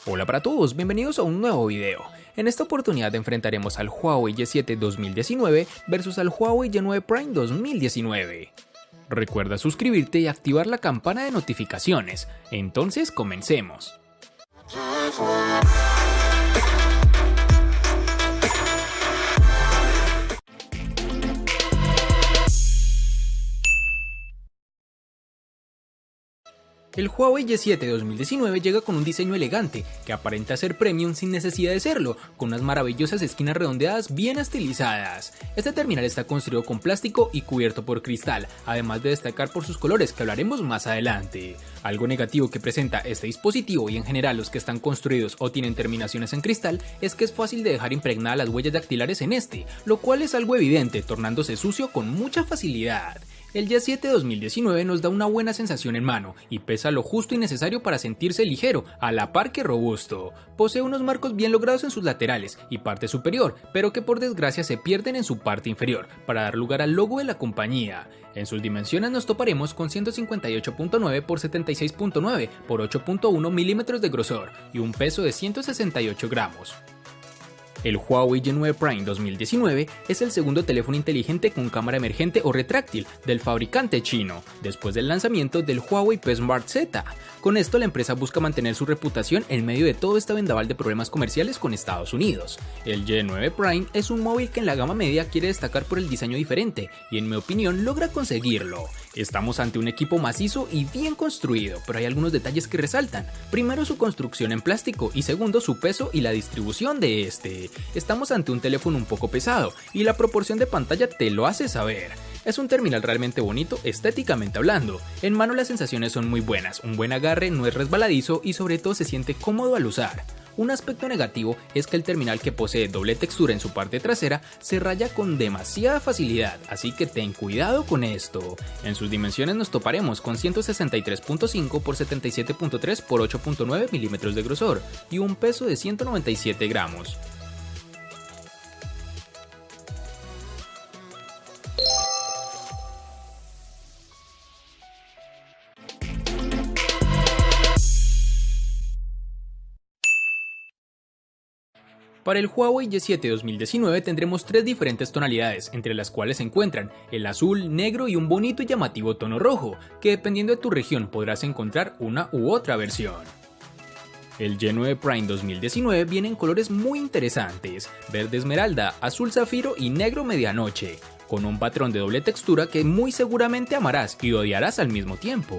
Hola para todos, bienvenidos a un nuevo video. En esta oportunidad enfrentaremos al Huawei Y7 2019 versus al Huawei Y9 Prime 2019. Recuerda suscribirte y activar la campana de notificaciones. Entonces comencemos. El Huawei Y7 2019 llega con un diseño elegante que aparenta ser premium sin necesidad de serlo, con unas maravillosas esquinas redondeadas bien estilizadas. Este terminal está construido con plástico y cubierto por cristal, además de destacar por sus colores que hablaremos más adelante. Algo negativo que presenta este dispositivo y en general los que están construidos o tienen terminaciones en cristal es que es fácil de dejar impregnadas las huellas dactilares en este, lo cual es algo evidente, tornándose sucio con mucha facilidad. El Y7 2019 nos da una buena sensación en mano y pesa lo justo y necesario para sentirse ligero, a la par que robusto. Posee unos marcos bien logrados en sus laterales y parte superior, pero que por desgracia se pierden en su parte inferior, para dar lugar al logo de la compañía. En sus dimensiones nos toparemos con 158.9 x 76.9 x 8.1 milímetros de grosor y un peso de 168 gramos. El Huawei Y9 Prime 2019 es el segundo teléfono inteligente con cámara emergente o retráctil del fabricante chino, después del lanzamiento del Huawei P Smart Z. Con esto la empresa busca mantener su reputación en medio de todo este vendaval de problemas comerciales con Estados Unidos. El Y9 Prime es un móvil que en la gama media quiere destacar por el diseño diferente y en mi opinión logra conseguirlo. Estamos ante un equipo macizo y bien construido, pero hay algunos detalles que resaltan. Primero, su construcción en plástico y segundo, su peso y la distribución de este. Estamos ante un teléfono un poco pesado y la proporción de pantalla te lo hace saber. Es un terminal realmente bonito estéticamente hablando. En mano las sensaciones son muy buenas, un buen agarre, no es resbaladizo y sobre todo se siente cómodo al usar. Un aspecto negativo es que el terminal, que posee doble textura en su parte trasera, se raya con demasiada facilidad, así que ten cuidado con esto. En sus dimensiones nos toparemos con 163.5 x 77.3 x 8.9 milímetros de grosor y un peso de 197 gramos. Para el Huawei Y7 2019 tendremos tres diferentes tonalidades, entre las cuales se encuentran el azul, negro y un bonito y llamativo tono rojo, que dependiendo de tu región podrás encontrar una u otra versión. El Y9 Prime 2019 viene en colores muy interesantes, verde esmeralda, azul zafiro y negro medianoche, con un patrón de doble textura que muy seguramente amarás y odiarás al mismo tiempo.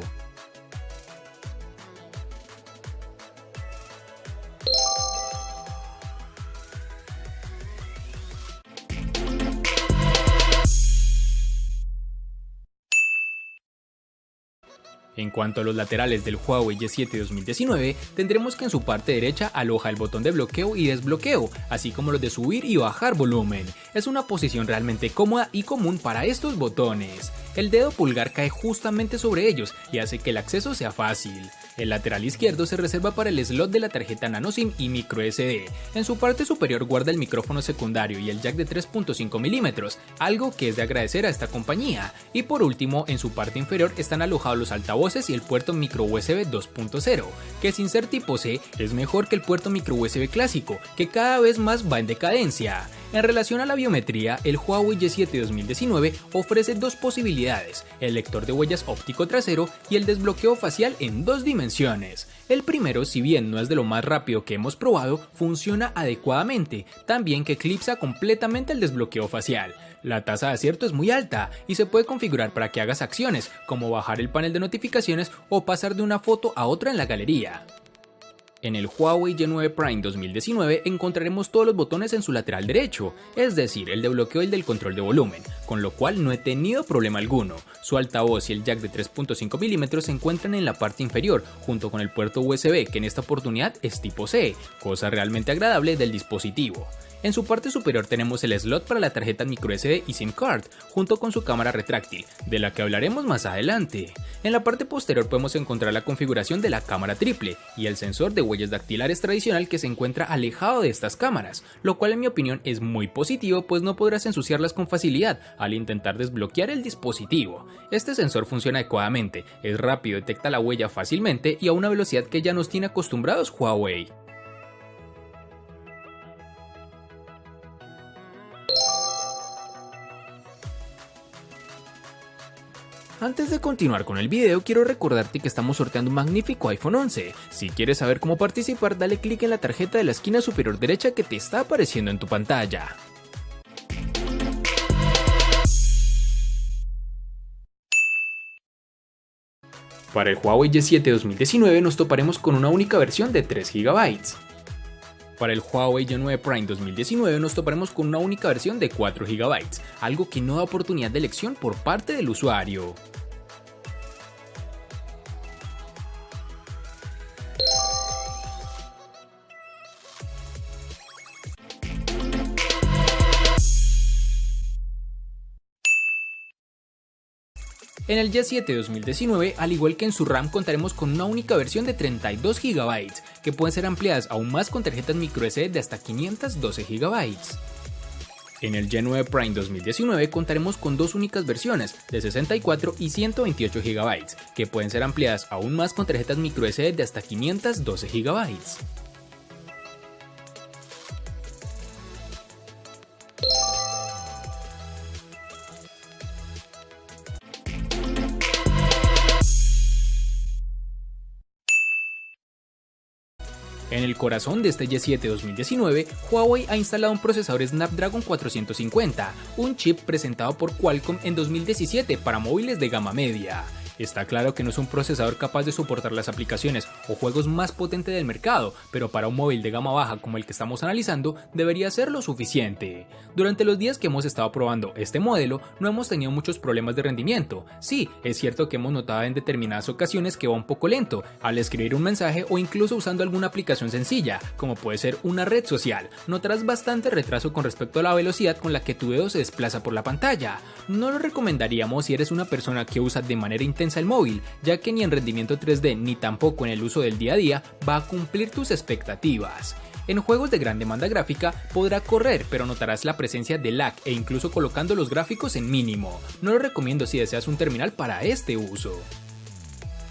En cuanto a los laterales del Huawei Y7 2019, tendremos que en su parte derecha aloja el botón de bloqueo y desbloqueo, así como los de subir y bajar volumen. Es una posición realmente cómoda y común para estos botones. El dedo pulgar cae justamente sobre ellos y hace que el acceso sea fácil. El lateral izquierdo se reserva para el slot de la tarjeta nano SIM y micro SD. En su parte superior guarda el micrófono secundario y el jack de 3.5 milímetros, algo que es de agradecer a esta compañía. Y por último, en su parte inferior están alojados los altavoces y el puerto micro USB 2.0, que sin ser tipo C es mejor que el puerto micro USB clásico, que cada vez más va en decadencia. En relación a la biometría, el Huawei Y7 2019 ofrece dos posibilidades, el lector de huellas óptico trasero y el desbloqueo facial en dos dimensiones. El primero, si bien no es de lo más rápido que hemos probado, funciona adecuadamente, también que eclipsa completamente el desbloqueo facial. La tasa de acierto es muy alta y se puede configurar para que hagas acciones, como bajar el panel de notificaciones o pasar de una foto a otra en la galería. En el Huawei Y9 Prime 2019 encontraremos todos los botones en su lateral derecho, es decir, el de bloqueo y el del control de volumen, con lo cual no he tenido problema alguno. Su altavoz y el jack de 3.5 milímetros se encuentran en la parte inferior, junto con el puerto USB, que en esta oportunidad es tipo C, cosa realmente agradable del dispositivo. En su parte superior tenemos el slot para la tarjeta microSD y SIM card, junto con su cámara retráctil, de la que hablaremos más adelante. En la parte posterior podemos encontrar la configuración de la cámara triple y el sensor de huellas dactilares tradicional que se encuentra alejado de estas cámaras, lo cual en mi opinión es muy positivo, pues no podrás ensuciarlas con facilidad al intentar desbloquear el dispositivo. Este sensor funciona adecuadamente, es rápido, detecta la huella fácilmente y a una velocidad que ya nos tiene acostumbrados Huawei. Antes de continuar con el video, quiero recordarte que estamos sorteando un magnífico iPhone 11. Si quieres saber cómo participar, dale clic en la tarjeta de la esquina superior derecha que te está apareciendo en tu pantalla. Para el Huawei Y7 2019 nos toparemos con una única versión de 3 GB. Para el Huawei Y9 Prime 2019 nos toparemos con una única versión de 4 GB, algo que no da oportunidad de elección por parte del usuario. En el Y7 2019, al igual que en su RAM, contaremos con una única versión de 32 GB, que pueden ser ampliadas aún más con tarjetas microSD de hasta 512 GB. En el Y9 Prime 2019 contaremos con dos únicas versiones de 64 y 128 GB, que pueden ser ampliadas aún más con tarjetas microSD de hasta 512 GB. En el corazón de este Y7 2019, Huawei ha instalado un procesador Snapdragon 450, un chip presentado por Qualcomm en 2017 para móviles de gama media. Está claro que no es un procesador capaz de soportar las aplicaciones o juegos más potentes del mercado, pero para un móvil de gama baja como el que estamos analizando, debería ser lo suficiente. Durante los días que hemos estado probando este modelo, no hemos tenido muchos problemas de rendimiento. Sí, es cierto que hemos notado en determinadas ocasiones que va un poco lento al escribir un mensaje o incluso usando alguna aplicación sencilla, como puede ser una red social. Notarás bastante retraso con respecto a la velocidad con la que tu dedo se desplaza por la pantalla. No lo recomendaríamos si eres una persona que usa de manera intensa el móvil, ya que ni en rendimiento 3D ni tampoco en el uso del día a día va a cumplir tus expectativas. En juegos de gran demanda gráfica podrá correr, pero notarás la presencia de lag e incluso colocando los gráficos en mínimo. No lo recomiendo si deseas un terminal para este uso.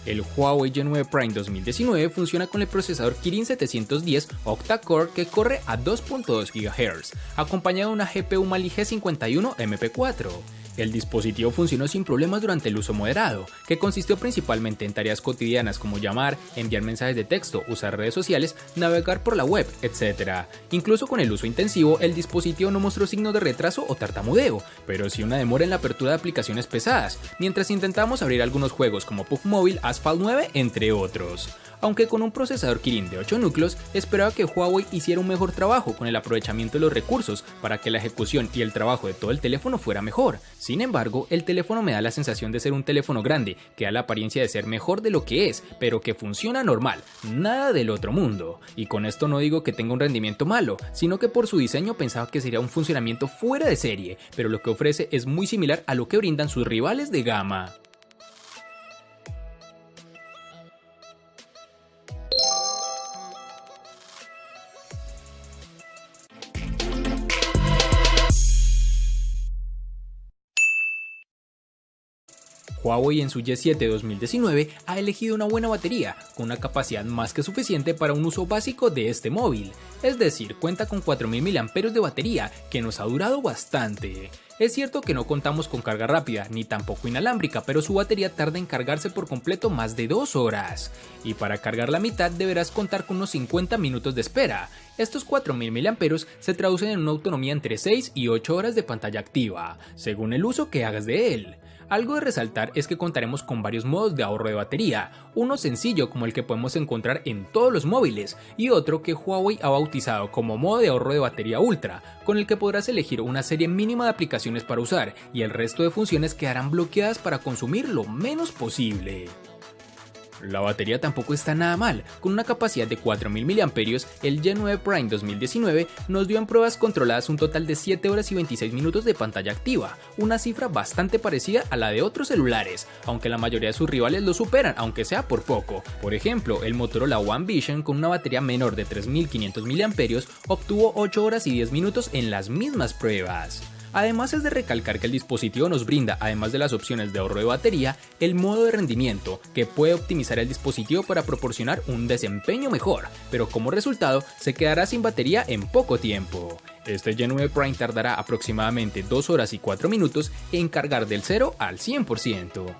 El Huawei Y9 Prime 2019 funciona con el procesador Kirin 710 octa-core que corre a 2.2 GHz, acompañado de una GPU Mali G51 MP4. El dispositivo funcionó sin problemas durante el uso moderado, que consistió principalmente en tareas cotidianas como llamar, enviar mensajes de texto, usar redes sociales, navegar por la web, etc. Incluso con el uso intensivo, el dispositivo no mostró signos de retraso o tartamudeo, pero sí una demora en la apertura de aplicaciones pesadas, mientras intentamos abrir algunos juegos como PUBG Mobile, Asphalt 9, entre otros. Aunque con un procesador Kirin de 8 núcleos, esperaba que Huawei hiciera un mejor trabajo con el aprovechamiento de los recursos para que la ejecución y el trabajo de todo el teléfono fuera mejor. Sin embargo, el teléfono me da la sensación de ser un teléfono grande, que da la apariencia de ser mejor de lo que es, pero que funciona normal, nada del otro mundo. Y con esto no digo que tenga un rendimiento malo, sino que por su diseño pensaba que sería un funcionamiento fuera de serie, pero lo que ofrece es muy similar a lo que brindan sus rivales de gama. Huawei en su Y7 2019 ha elegido una buena batería, con una capacidad más que suficiente para un uso básico de este móvil, es decir, cuenta con 4000 mAh de batería, que nos ha durado bastante. Es cierto que no contamos con carga rápida, ni tampoco inalámbrica, pero su batería tarda en cargarse por completo más de 2 horas. Y para cargar la mitad deberás contar con unos 50 minutos de espera. Estos 4000 mAh se traducen en una autonomía entre 6 y 8 horas de pantalla activa, según el uso que hagas de él. Algo de resaltar es que contaremos con varios modos de ahorro de batería, uno sencillo como el que podemos encontrar en todos los móviles y otro que Huawei ha bautizado como modo de ahorro de batería ultra, con el que podrás elegir una serie mínima de aplicaciones para usar y el resto de funciones quedarán bloqueadas para consumir lo menos posible. La batería tampoco está nada mal, con una capacidad de 4000 mAh, el G9 Prime 2019 nos dio en pruebas controladas un total de 7 horas y 26 minutos de pantalla activa, una cifra bastante parecida a la de otros celulares, aunque la mayoría de sus rivales lo superan, aunque sea por poco. Por ejemplo, el Motorola One Vision con una batería menor de 3500 mAh obtuvo 8 horas y 10 minutos en las mismas pruebas. Además es de recalcar que el dispositivo nos brinda, además de las opciones de ahorro de batería, el modo de rendimiento, que puede optimizar el dispositivo para proporcionar un desempeño mejor, pero como resultado se quedará sin batería en poco tiempo. Este G9 Prime tardará aproximadamente 2 horas y 4 minutos en cargar del 0 al 100%.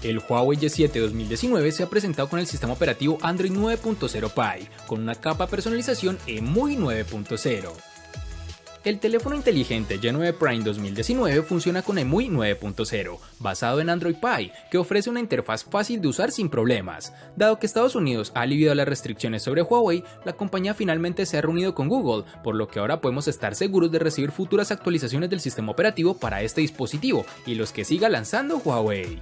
El Huawei G7 2019 se ha presentado con el sistema operativo Android 9.0 Pie, con una capa de personalización EMUI 9.0. El teléfono inteligente G9 Prime 2019 funciona con EMUI 9.0, basado en Android Pie, que ofrece una interfaz fácil de usar sin problemas. Dado que Estados Unidos ha aliviado las restricciones sobre Huawei, la compañía finalmente se ha reunido con Google, por lo que ahora podemos estar seguros de recibir futuras actualizaciones del sistema operativo para este dispositivo y los que siga lanzando Huawei.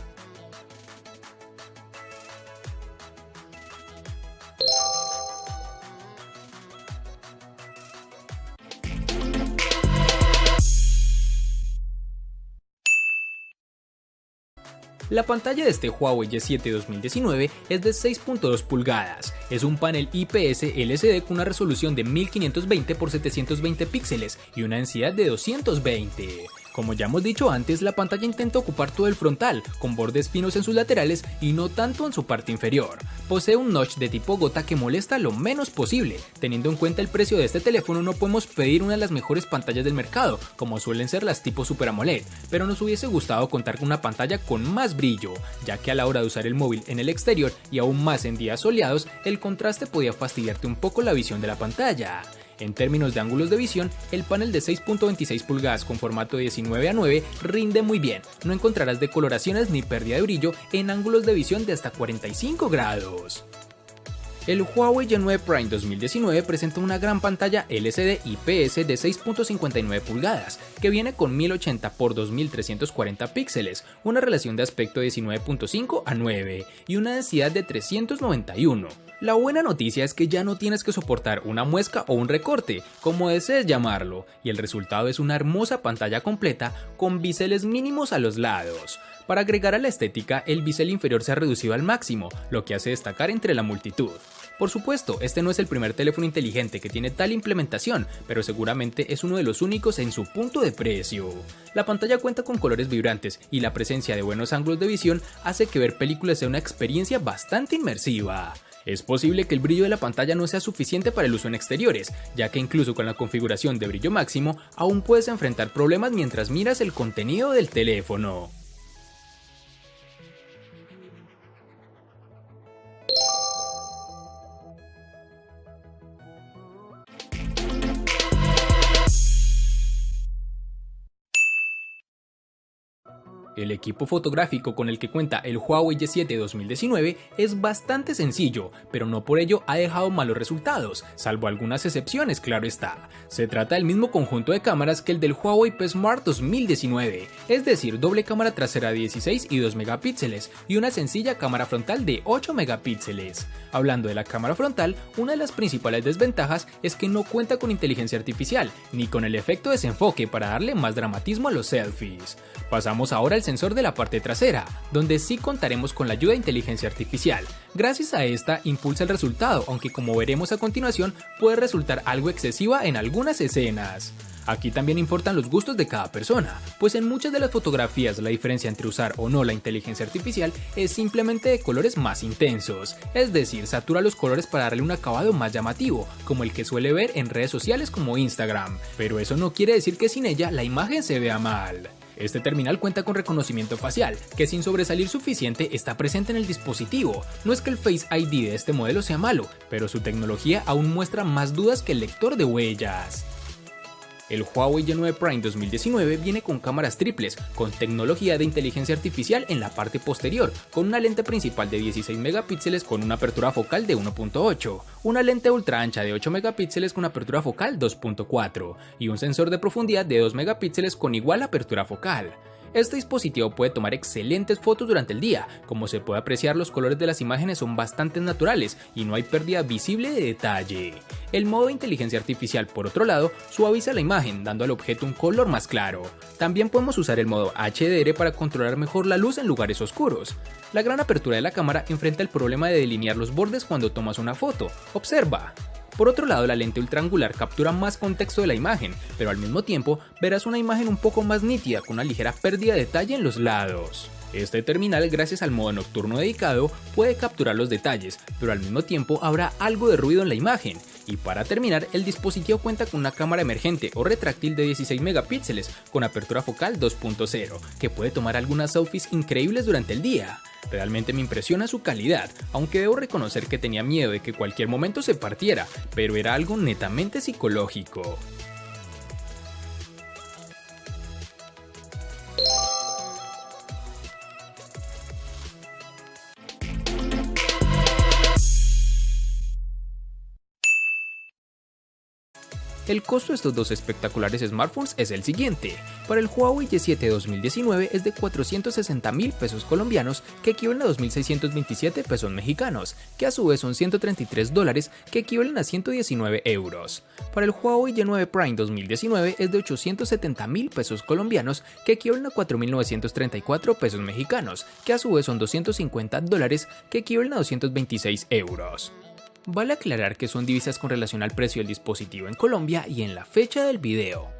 La pantalla de este Huawei G7 2019 es de 6.2 pulgadas, es un panel IPS LCD con una resolución de 1520 x 720 píxeles y una densidad de 220. Como ya hemos dicho antes, la pantalla intenta ocupar todo el frontal, con bordes finos en sus laterales y no tanto en su parte inferior. Posee un notch de tipo gota que molesta lo menos posible. Teniendo en cuenta el precio de este teléfono, no podemos pedir una de las mejores pantallas del mercado, como suelen ser las tipo Super AMOLED, pero nos hubiese gustado contar con una pantalla con más brillo, ya que a la hora de usar el móvil en el exterior y aún más en días soleados, el contraste podía fastidiarte un poco la visión de la pantalla. En términos de ángulos de visión, el panel de 6.26 pulgadas con formato de 19:9 rinde muy bien, no encontrarás decoloraciones ni pérdida de brillo en ángulos de visión de hasta 45 grados. El Huawei G9 Prime 2019 presenta una gran pantalla LCD IPS de 6.59 pulgadas, que viene con 1080 x 2340 píxeles, una relación de aspecto de 19.5:9 y una densidad de 391. La buena noticia es que ya no tienes que soportar una muesca o un recorte, como desees llamarlo, y el resultado es una hermosa pantalla completa con biseles mínimos a los lados. Para agregar a la estética, el bisel inferior se ha reducido al máximo, lo que hace destacar entre la multitud. Por supuesto, este no es el primer teléfono inteligente que tiene tal implementación, pero seguramente es uno de los únicos en su punto de precio. La pantalla cuenta con colores vibrantes y la presencia de buenos ángulos de visión hace que ver películas sea una experiencia bastante inmersiva. Es posible que el brillo de la pantalla no sea suficiente para el uso en exteriores, ya que incluso con la configuración de brillo máximo, aún puedes enfrentar problemas mientras miras el contenido del teléfono. El equipo fotográfico con el que cuenta el Huawei G7 2019 es bastante sencillo, pero no por ello ha dejado malos resultados, salvo algunas excepciones, claro está. Se trata del mismo conjunto de cámaras que el del Huawei P Smart 2019, es decir, doble cámara trasera de 16 y 2 megapíxeles y una sencilla cámara frontal de 8 megapíxeles. Hablando de la cámara frontal, una de las principales desventajas es que no cuenta con inteligencia artificial, ni con el efecto desenfoque para darle más dramatismo a los selfies. Pasamos ahora al sensor de la parte trasera, donde sí contaremos con la ayuda de inteligencia artificial. Gracias a esta impulsa el resultado, aunque como veremos a continuación puede resultar algo excesiva en algunas escenas. Aquí también importan los gustos de cada persona, pues en muchas de las fotografías la diferencia entre usar o no la inteligencia artificial es simplemente de colores más intensos, es decir, satura los colores para darle un acabado más llamativo, como el que suele ver en redes sociales como Instagram, pero eso no quiere decir que sin ella la imagen se vea mal. Este terminal cuenta con reconocimiento facial, que sin sobresalir suficiente está presente en el dispositivo. No es que el Face ID de este modelo sea malo, pero su tecnología aún muestra más dudas que el lector de huellas. El Huawei Y9 Prime 2019 viene con cámaras triples, con tecnología de inteligencia artificial en la parte posterior, con una lente principal de 16 megapíxeles con una apertura focal de 1.8, una lente ultra ancha de 8 megapíxeles con apertura focal 2.4 y un sensor de profundidad de 2 megapíxeles con igual apertura focal. Este dispositivo puede tomar excelentes fotos durante el día, como se puede apreciar los colores de las imágenes son bastante naturales y no hay pérdida visible de detalle. El modo de inteligencia artificial, por otro lado, suaviza la imagen, dando al objeto un color más claro. También podemos usar el modo HDR para controlar mejor la luz en lugares oscuros. La gran apertura de la cámara enfrenta el problema de delinear los bordes cuando tomas una foto. Observa. Por otro lado, la lente ultraangular captura más contexto de la imagen, pero al mismo tiempo verás una imagen un poco más nítida con una ligera pérdida de detalle en los lados. Este terminal, gracias al modo nocturno dedicado, puede capturar los detalles, pero al mismo tiempo habrá algo de ruido en la imagen. Y para terminar, el dispositivo cuenta con una cámara emergente o retráctil de 16 megapíxeles con apertura focal 2.0, que puede tomar algunas selfies increíbles durante el día. Realmente me impresiona su calidad, aunque debo reconocer que tenía miedo de que cualquier momento se partiera, pero era algo netamente psicológico. El costo de estos dos espectaculares smartphones es el siguiente. Para el Huawei Y7 2019 es de 460.000 pesos colombianos, que equivalen a 2.627 pesos mexicanos, que a su vez son $133, que equivalen a 119 euros. Para el Huawei Y9 Prime 2019 es de 870.000 pesos colombianos, que equivalen a 4.934 pesos mexicanos, que a su vez son $250, que equivalen a 226 euros. Vale aclarar que son divisas con relación al precio del dispositivo en Colombia y en la fecha del video.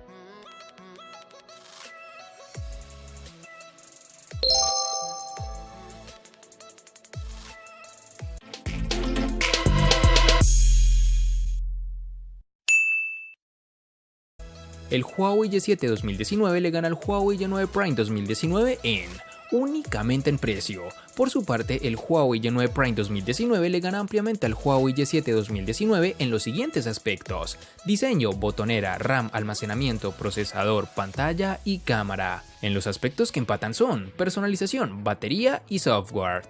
El Huawei Y7 2019 le gana al Huawei Y9 Prime 2019 únicamente en precio. Por su parte, el Huawei Y9 Prime 2019 le gana ampliamente al Huawei Y7 2019 en los siguientes aspectos: diseño, botonera, RAM, almacenamiento, procesador, pantalla y cámara. En los aspectos que empatan son personalización, batería y software.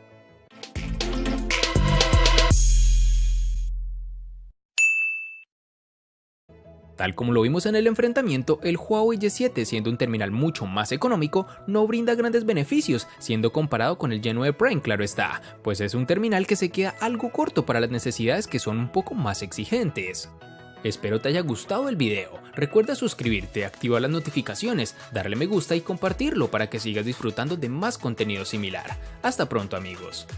Tal como lo vimos en el enfrentamiento, el Huawei Y7, siendo un terminal mucho más económico, no brinda grandes beneficios, siendo comparado con el Y9 Prime, claro está, pues es un terminal que se queda algo corto para las necesidades que son un poco más exigentes. Espero te haya gustado el video, recuerda suscribirte, activar las notificaciones, darle me gusta y compartirlo para que sigas disfrutando de más contenido similar. Hasta pronto amigos.